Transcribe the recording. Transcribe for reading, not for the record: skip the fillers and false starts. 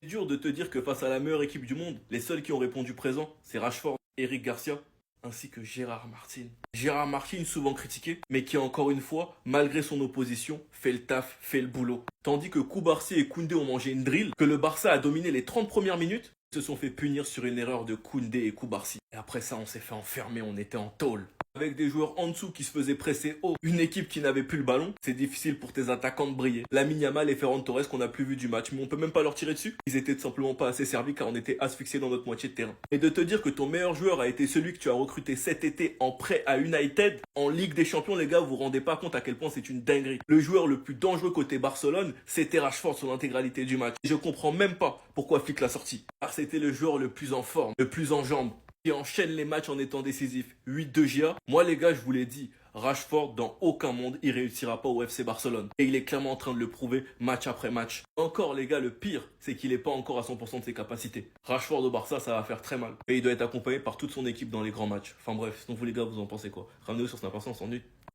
C'est dur de te dire que face à la meilleure équipe du monde, les seuls qui ont répondu présent, c'est Rashford, Eric Garcia, ainsi que Gérard Martin. Gérard Martin, souvent critiqué, mais qui encore une fois, malgré son opposition, fait le taf, fait le boulot. Tandis que Koubarsi et Koundé ont mangé une drill, que le Barça a dominé les 30 premières minutes, ils se sont fait punir sur une erreur de Koundé et Koubarsi. Et après ça, on s'est fait enfermer, on était en tôle. Avec des joueurs en dessous qui se faisaient presser haut, une équipe qui n'avait plus le ballon, c'est difficile pour tes attaquants de briller. Lamine Yamal et Ferran Torres qu'on n'a plus vu du match, mais on peut même pas leur tirer dessus. Ils étaient tout simplement pas assez servis car on était asphyxiés dans notre moitié de terrain. Et de te dire que ton meilleur joueur a été celui que tu as recruté cet été en prêt à United, en Ligue des Champions, les gars, vous vous rendez pas compte à quel point c'est une dinguerie. Le joueur le plus dangereux côté Barcelone, c'était Rashford sur l'intégralité du match. Et je comprends même pas pourquoi Flick l'a sorti. Car c'était le joueur le plus en forme, le plus en jambes, qui enchaîne les matchs en étant décisif. 8 de GA. Moi les gars, je vous l'ai dit, Rashford dans aucun monde il réussira pas au FC Barcelone. Et il est clairement en train de le prouver match après match. Encore les gars, le pire, c'est qu'il est pas encore à 100% de ses capacités. Rashford au Barça, ça va faire très mal. Et il doit être accompagné par toute son équipe dans les grands matchs. Enfin bref, sinon vous les gars, vous en pensez quoi? Ramenez-vous sur Snap, on s'ennuie.